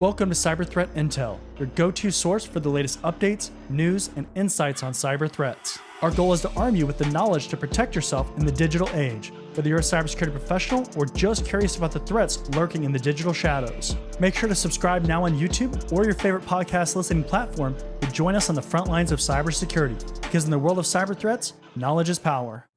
Welcome to Cyber Threat Intel, your go-to source for the latest updates, news, and insights on cyber threats. Our goal is to arm you with the knowledge to protect yourself in the digital age, whether you're a cybersecurity professional or just curious about the threats lurking in the digital shadows. Make sure to subscribe now on YouTube or your favorite podcast listening platform to join us on the front lines of cybersecurity, because in the world of cyber threats, knowledge is power.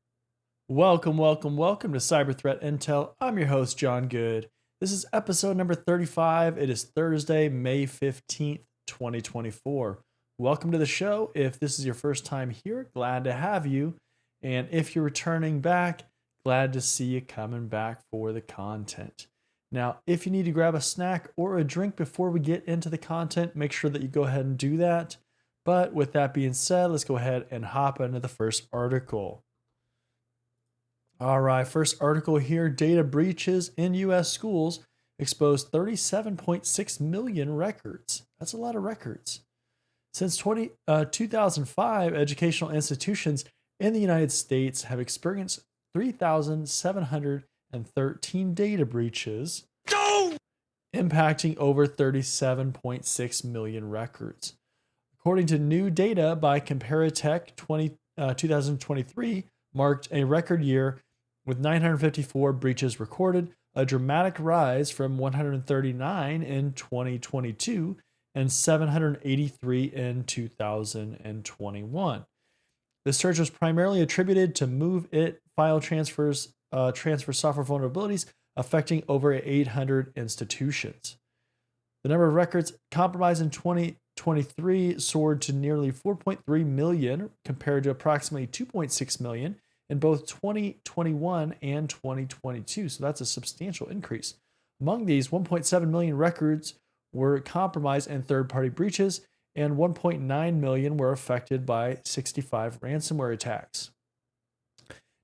Welcome to Cyber Threat Intel. I'm your host, John Good. This is episode number 35. It is Thursday, May 15th, 2024. Welcome to the show. If this is your first time here, glad to have you. And if you're returning back, glad to see you coming back for the content. Now, if you need to grab a snack or a drink before we get into the content, make sure that you go ahead and do that. But with that being said, let's go ahead and hop into the first article. All right, first article here, data breaches in U.S. schools exposed 37.6 million records. That's a lot of records. Since 2005, educational institutions in the United States have experienced 3,713 data breaches, impacting over 37.6 million records. According to new data by Comparitech, 2023 marked a record year with 954 breaches recorded, a dramatic rise from 139 in 2022 and 783 in 2021. The surge was primarily attributed to MOVE-IT file transfer software vulnerabilities affecting over 800 institutions. The number of records compromised in 2023 soared to nearly 4.3 million compared to approximately 2.6 million in both 2021 and 2022. So that's a substantial increase. Among these, 1.7 million records were compromised in third-party breaches, and 1.9 million were affected by 65 ransomware attacks.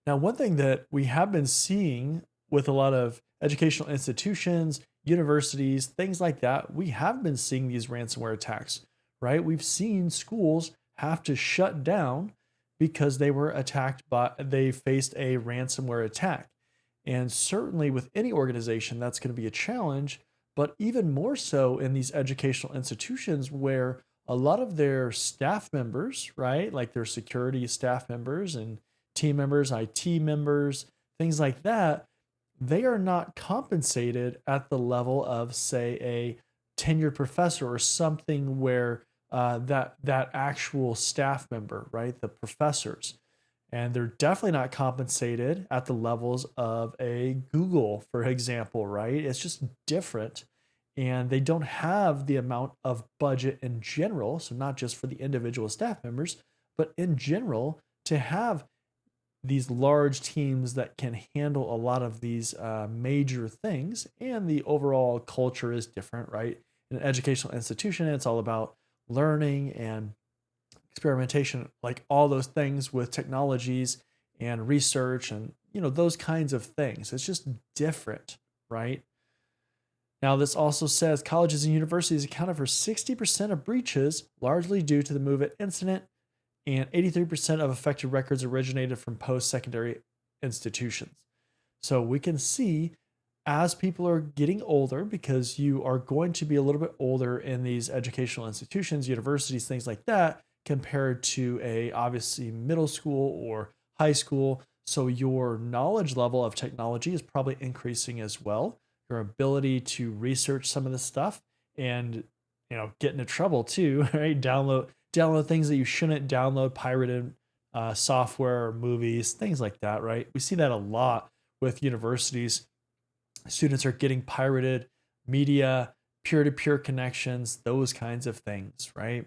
Now, one thing that we have been seeing with a lot of educational institutions, universities, things like that, we have been seeing these ransomware attacks, right? We've seen schools have to shut down because they faced a ransomware attack. And certainly with any organization, that's going to be a challenge, but even more so in these educational institutions where a lot of their staff members, right, like their security staff members and team members, IT members, things like that, they are not compensated at the level of, say, a tenured professor or something where that actual staff member, right? The professors. And they're definitely not compensated at the levels of a Google, for example, right? It's just different. And they don't have the amount of budget in general, so not just for the individual staff members, but in general, to have these large teams that can handle a lot of these major things. And the overall culture is different, right? In an educational institution, it's all about learning and experimentation, like all those things with technologies and research and, those kinds of things. It's just different, right? Now, this also says colleges and universities accounted for 60% of breaches, largely due to the MOVE-IT incident, and 83% of affected records originated from post-secondary institutions. So we can see as people are getting older, because you are going to be a little bit older in these educational institutions, universities, things like that, compared to a obviously middle school or high school. So your knowledge level of technology is probably increasing as well. Your ability to research some of this stuff and, get into trouble too, right? Download things that you shouldn't download, pirated software or movies, things like that, right? We see that a lot with universities. Students are getting pirated media, peer-to-peer connections, those kinds of things, right?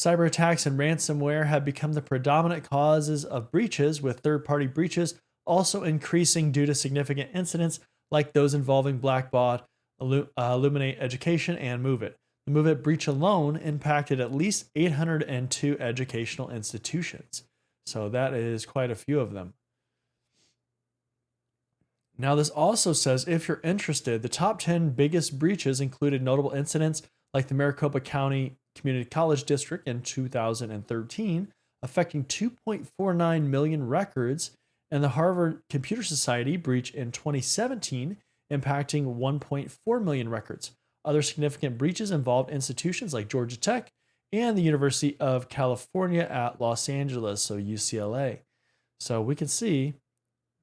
Cyber attacks and ransomware have become the predominant causes of breaches, with third-party breaches also increasing due to significant incidents like those involving Blackbaud, Illuminate Education, and MOVE-IT. The MOVE-IT breach alone impacted at least 802 educational institutions. So that is quite a few of them. Now, this also says, if you're interested, the top 10 biggest breaches included notable incidents like the Maricopa County Community College District in 2013, affecting 2.49 million records, and the Harvard Computer Society breach in 2017, impacting 1.4 million records. Other significant breaches involved institutions like Georgia Tech and the University of California at Los Angeles, so UCLA. So we can see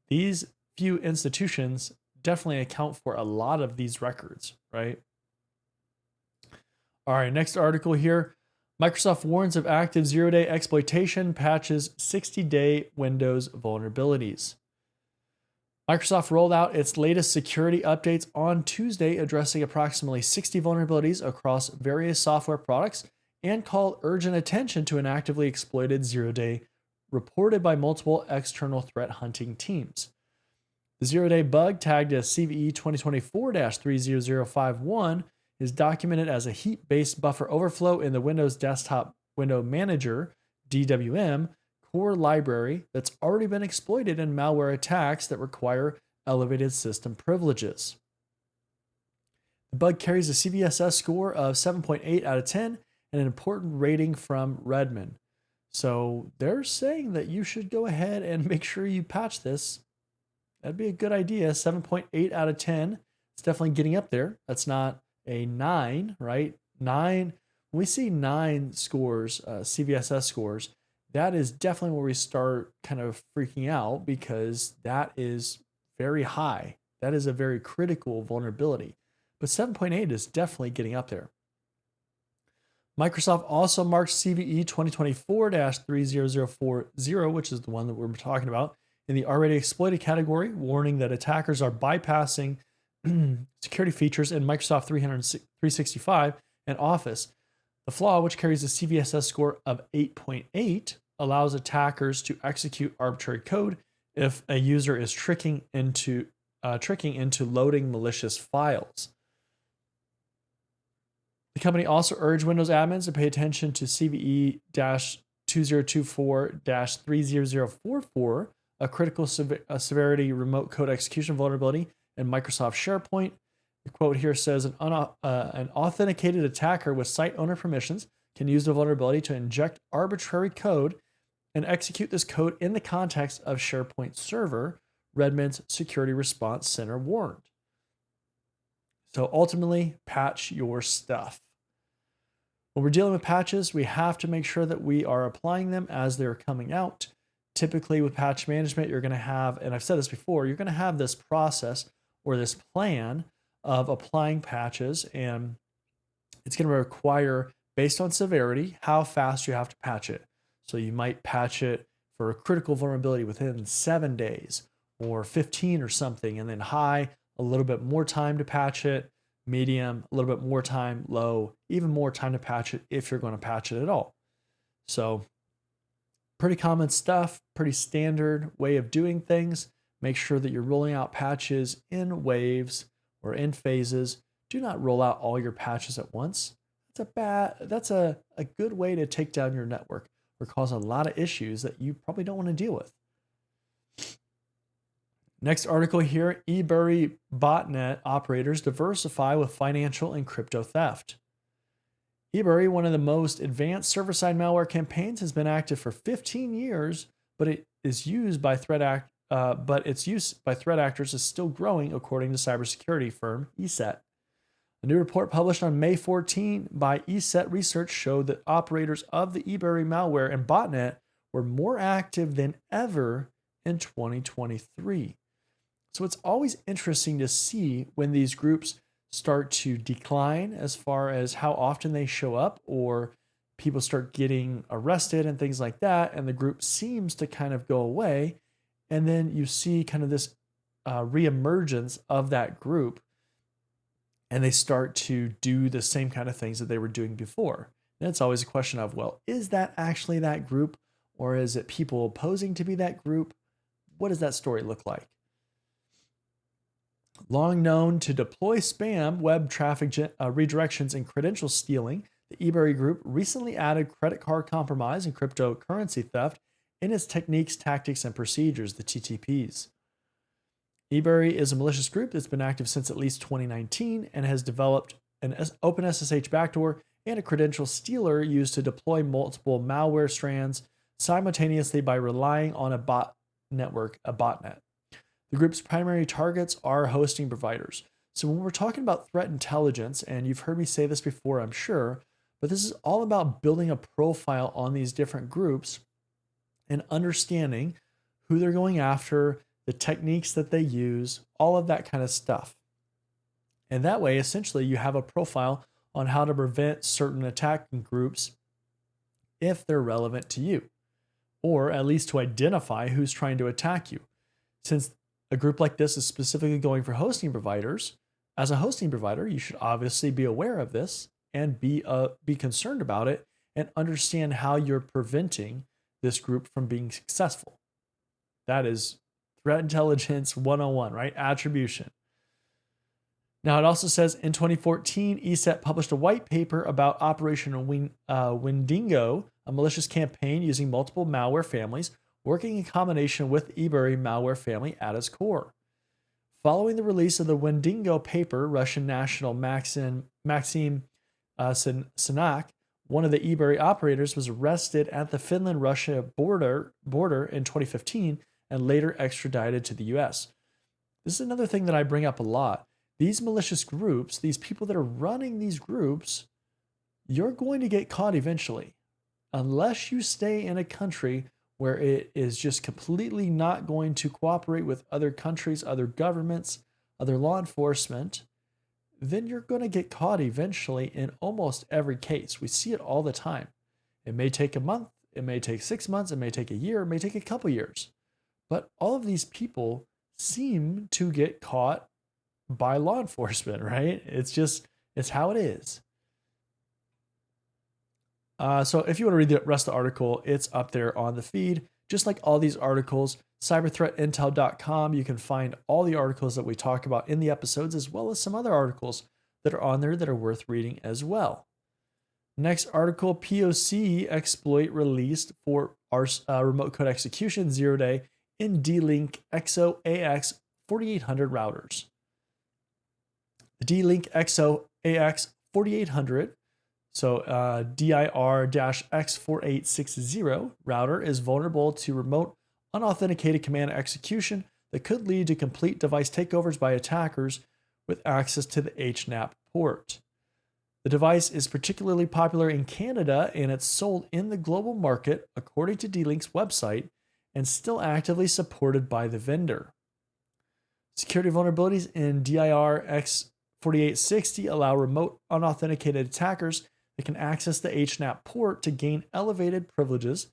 these few institutions definitely account for a lot of these records, right? All right, next article here. Microsoft warns of active zero-day exploitation, patches 60-day Windows vulnerabilities. Microsoft rolled out its latest security updates on Tuesday, addressing approximately 60 vulnerabilities across various software products and called urgent attention to an actively exploited zero-day reported by multiple external threat hunting teams. The zero-day bug, tagged as CVE 2024-30051, is documented as a heap-based buffer overflow in the Windows Desktop Window Manager (DWM) core library that's already been exploited in malware attacks that require elevated system privileges. The bug carries a CVSS score of 7.8 out of 10 and an important rating from Redmond. So they're saying that you should go ahead and make sure you patch this. That'd be a good idea. 7.8 out of 10. It's definitely getting up there. That's not a 9, right? 9. When we see 9 scores, CVSS scores, that is definitely where we start kind of freaking out, because that is very high. That is a very critical vulnerability. But 7.8 is definitely getting up there. Microsoft also marked CVE 2024-30040, which is the one that we're talking about, in the already exploited category, warning that attackers are bypassing security features in Microsoft 365 and Office. The flaw, which carries a CVSS score of 8.8, allows attackers to execute arbitrary code if a user is tricking into loading malicious files. The company also urged Windows admins to pay attention to CVE-2024-30044, a critical severity remote code execution vulnerability in Microsoft SharePoint. The quote here says, an authenticated attacker with site owner permissions can use the vulnerability to inject arbitrary code and execute this code in the context of SharePoint server, Redmond's Security Response Center warned. So ultimately, patch your stuff. When we're dealing with patches, we have to make sure that we are applying them as they're coming out. Typically with patch management, you're going to have, and I've said this before, you're going to have this process or this plan of applying patches, and it's going to require, based on severity, how fast you have to patch it. So you might patch it for a critical vulnerability within 7 days or 15 or something, and then high, a little bit more time to patch it, medium, a little bit more time, low, even more time to patch it if you're going to patch it at all. So pretty common stuff, pretty standard way of doing things. Make sure that you're rolling out patches in waves or in phases. Do not roll out all your patches at once. That's a good way to take down your network or cause a lot of issues that you probably don't want to deal with. Next article here, Ebury botnet operators diversify with financial and crypto theft. Ebury, one of the most advanced server-side malware campaigns, has been active for 15 years, but its use by threat actors is still growing, according to cybersecurity firm ESET. A new report published on May 14 by ESET Research showed that operators of the Ebury malware and botnet were more active than ever in 2023. So it's always interesting to see when these groups start to decline as far as how often they show up, or people start getting arrested and things like that, and the group seems to kind of go away. And then you see kind of this reemergence of that group, and they start to do the same kind of things that they were doing before. And it's always a question of, well, is that actually that group, or is it people posing to be that group? What does that story look like? Long known to deploy spam, web traffic redirections, and credential stealing, the Ebury group recently added credit card compromise and cryptocurrency theft in its techniques, tactics, and procedures, the TTPs. Ebury is a malicious group that's been active since at least 2019 and has developed an OpenSSH backdoor and a credential stealer used to deploy multiple malware strands simultaneously by relying on a botnet. The group's primary targets are hosting providers. So when we're talking about threat intelligence, and you've heard me say this before, I'm sure, but this is all about building a profile on these different groups and understanding who they're going after, the techniques that they use, all of that kind of stuff. And that way, essentially, you have a profile on how to prevent certain attacking groups if they're relevant to you, or at least to identify who's trying to attack you. Since a group like this is specifically going for hosting providers, as a hosting provider, you should obviously be aware of this and be concerned about it and understand how you're preventing this group from being successful. That is threat intelligence 101, right? Attribution. Now, it also says in 2014, ESET published a white paper about Operation Wendigo, a malicious campaign using multiple malware families, working in combination with Ebury malware family at its core. Following the release of the Wendigo paper, Russian national Maxim Sinak, one of the Ebury operators, was arrested at the Finland-Russia border in 2015 and later extradited to the US. This is another thing that I bring up a lot. These malicious groups, these people that are running these groups, you're going to get caught eventually. Unless you stay in a country where it is just completely not going to cooperate with other countries, other governments, other law enforcement, then you're going to get caught eventually in almost every case. We see it all the time. It may take a month, it may take 6 months, it may take a year, it may take a couple years. But all of these people seem to get caught by law enforcement, right? It's how it is. So if you want to read the rest of the article, it's up there on the feed. Just like all these articles, cyberthreatintel.com, you can find all the articles that we talk about in the episodes, as well as some other articles that are on there that are worth reading as well. Next article, POC exploit released for our remote code execution ZeroDay in D-Link XO AX 4800 routers. The D-Link XO AX 4800, so DIR-X4860 router is vulnerable to remote unauthenticated command execution that could lead to complete device takeovers by attackers with access to the HNAP port. The device is particularly popular in Canada, and it's sold in the global market according to D-Link's website and still actively supported by the vendor. Security vulnerabilities in DIR-X4860 allow remote unauthenticated attackers that can access the HNAP port to gain elevated privileges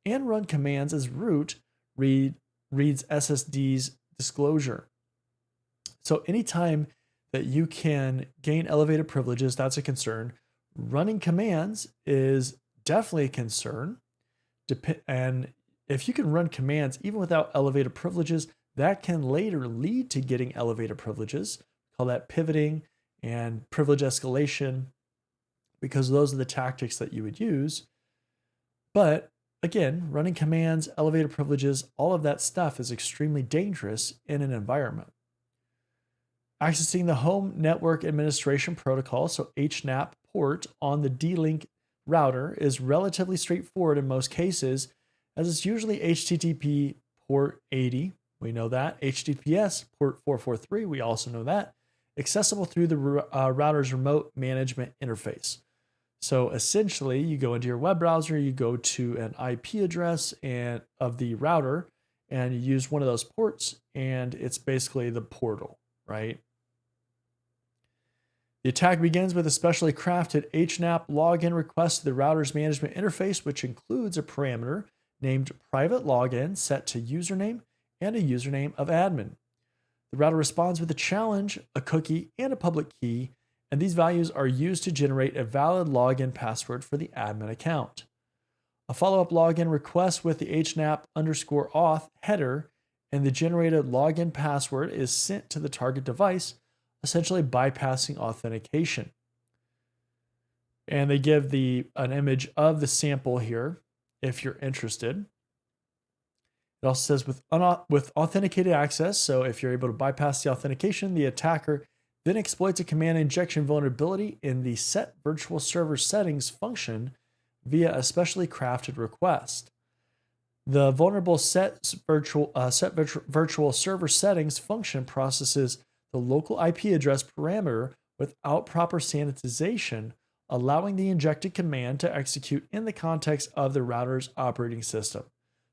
and run commands as root reads SSD's disclosure. So anytime that you can gain elevated privileges, that's a concern. Running commands is definitely a concern. And if you can run commands even without elevated privileges, that can later lead to getting elevated privileges. Call that pivoting and privilege escalation, because those are the tactics that you would use. But again, running commands, elevated privileges, all of that stuff is extremely dangerous in an environment. Accessing the home network administration protocol, so HNAP port on the D-Link router, is relatively straightforward in most cases, as it's usually HTTP port 80. We know that. HTTPS port 443. We also know that. Accessible through the router's remote management interface. So essentially, you go into your web browser, you go to an IP address of the router, and you use one of those ports, and it's basically the portal, right? The attack begins with a specially crafted HNAP login request to the router's management interface, which includes a parameter named private login set to username and a username of admin. The router responds with a challenge, a cookie, and a public key, and these values are used to generate a valid login password for the admin account. A follow-up login request with the HNAP_auth header and the generated login password is sent to the target device, essentially bypassing authentication. And they give an image of the sample here if you're interested. It also says with authenticated access, so if you're able to bypass the authentication, the attacker then exploits a command injection vulnerability in the set virtual server settings function via a specially crafted request. The vulnerable set virtual server settings function processes the local IP address parameter without proper sanitization, allowing the injected command to execute in the context of the router's operating system.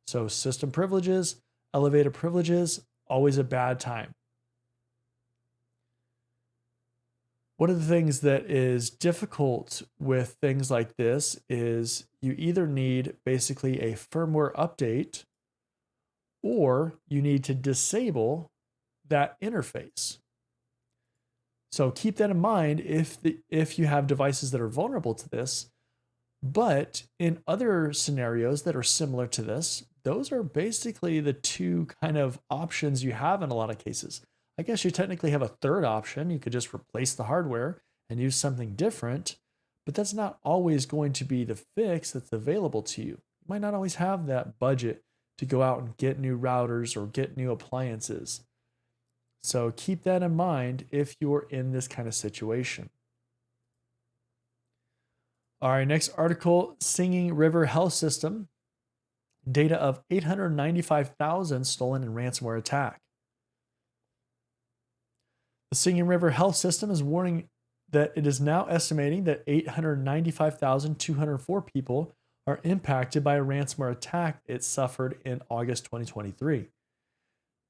So system privileges, elevated privileges, always a bad time. One of the things that is difficult with things like this is you either need basically a firmware update or you need to disable that interface. So keep that in mind if you have devices that are vulnerable to this. But in other scenarios that are similar to this, those are basically the two kind of options you have in a lot of cases. I guess you technically have a third option. You could just replace the hardware and use something different, but that's not always going to be the fix that's available to you. You might not always have that budget to go out and get new routers or get new appliances. So keep that in mind if you're in this kind of situation. All right, next article, Singing River Health System, data of 895,000 stolen in ransomware attack. The Singing River Health System is warning that it is now estimating that 895,204 people are impacted by a ransomware attack it suffered in August 2023.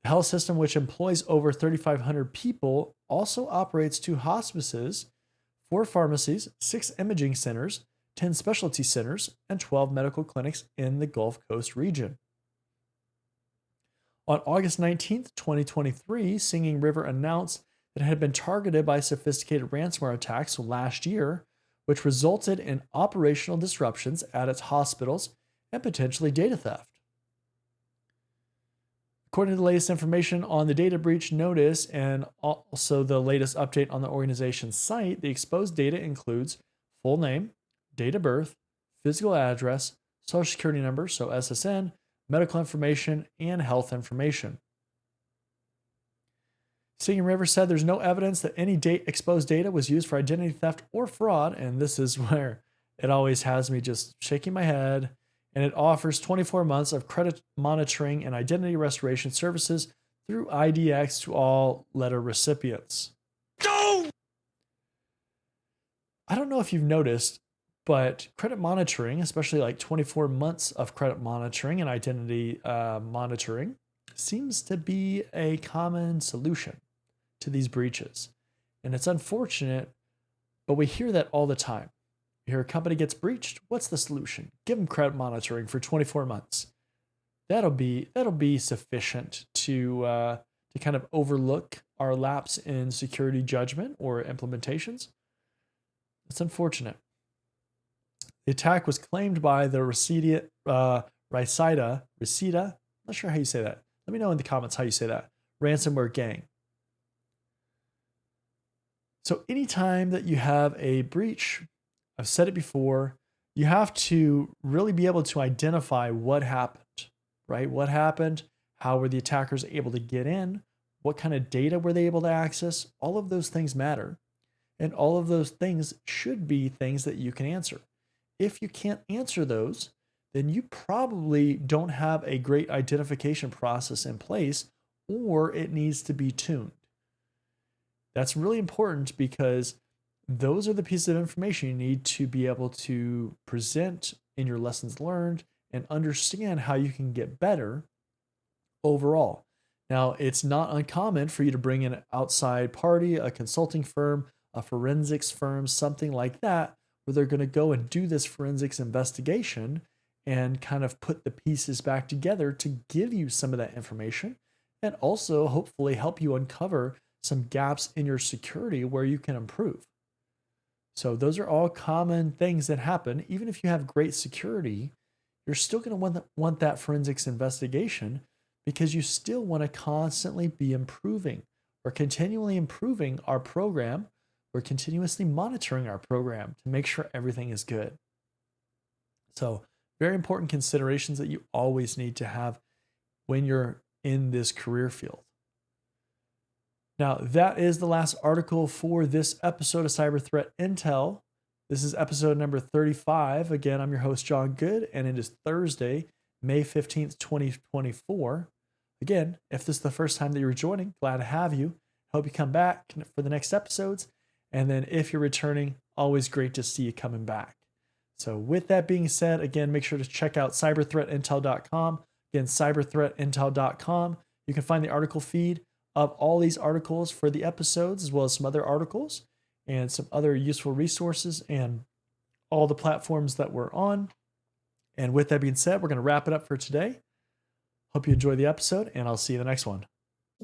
The health system, which employs over 3,500 people, also operates 2 hospices, 4 pharmacies, 6 imaging centers, 10 specialty centers, and 12 medical clinics in the Gulf Coast region. On August 19th, 2023, Singing River announced that it had been targeted by sophisticated ransomware attacks last year, which resulted in operational disruptions at its hospitals and potentially data theft. According to the latest information on the data breach notice and also the latest update on the organization's site, the exposed data includes full name, date of birth, physical address, social security number, so SSN, medical information, and health information. Singing River said there's no evidence that any exposed data was used for identity theft or fraud, and this is where it always has me just shaking my head. And it offers 24 months of credit monitoring and identity restoration services through IDX to all letter recipients. No! I don't know if you've noticed, but credit monitoring, especially like 24 months of credit monitoring and identity monitoring, seems to be a common solution to these breaches. And it's unfortunate, but we hear that all the time. You hear a company gets breached, what's the solution? Give them credit monitoring for 24 months. That'll be sufficient to kind of overlook our lapse in security judgment or implementations. It's unfortunate. The attack was claimed by the Reseda, I'm not sure how you say that. Let me know in the comments how you say that. Ransomware gang. So anytime that you have a breach, I've said it before, you have to really be able to identify what happened, right? What happened? How were the attackers able to get in? What kind of data were they able to access? All of those things matter. And all of those things should be things that you can answer. If you can't answer those, then you probably don't have a great identification process in place, or it needs to be tuned. That's really important because those are the pieces of information you need to be able to present in your lessons learned and understand how you can get better overall. Now, it's not uncommon for you to bring in an outside party, a consulting firm, a forensics firm, something like that, where they're going to go and do this forensics investigation and kind of put the pieces back together to give you some of that information and also hopefully help you uncover some gaps in your security where you can improve. So those are all common things that happen. Even if you have great security, you're still going to want that forensics investigation because you still want to constantly be improving. We're continually improving our program. We're continuously monitoring our program to make sure everything is good. So very important considerations that you always need to have when you're in this career field. Now, that is the last article for this episode of Cyber Threat Intel. This is episode number 35. Again, I'm your host, John Good, and it is Thursday, May 15th, 2024. Again, if this is the first time that you're joining, glad to have you. Hope you come back for the next episodes. And then if you're returning, always great to see you coming back. So with that being said, again, make sure to check out cyberthreatintel.com. Again, cyberthreatintel.com. You can find the article feed of all these articles for the episodes, as well as some other articles and some other useful resources and all the platforms that we're on. And with that being said, we're going to wrap it up for today. Hope you enjoy the episode, and I'll see you in the next one.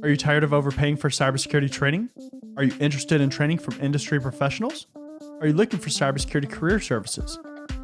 Are you tired of overpaying for cybersecurity training? Are you interested in training from industry professionals? Are you looking for cybersecurity career services?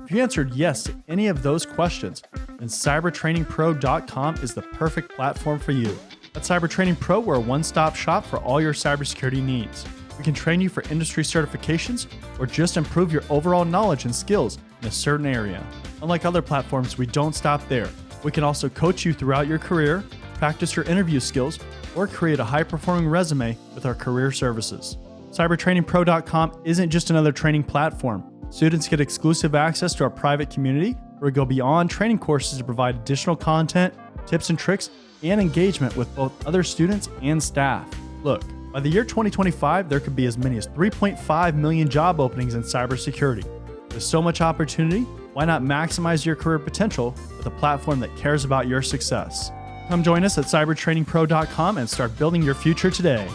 If you answered yes to any of those questions, then cybertrainingpro.com is the perfect platform for you. At Cybertraining Pro, we're a one-stop shop for all your cybersecurity needs. We can train you for industry certifications or just improve your overall knowledge and skills in a certain area. Unlike other platforms, we don't stop there. We can also coach you throughout your career, practice your interview skills, or create a high-performing resume with our career services. Cybertrainingpro.com isn't just another training platform. Students get exclusive access to our private community where we go beyond training courses to provide additional content, tips and tricks, and engagement with both other students and staff. Look, by the year 2025, there could be as many as 3.5 million job openings in cybersecurity. With so much opportunity, why not maximize your career potential with a platform that cares about your success? Come join us at cybertrainingpro.com and start building your future today.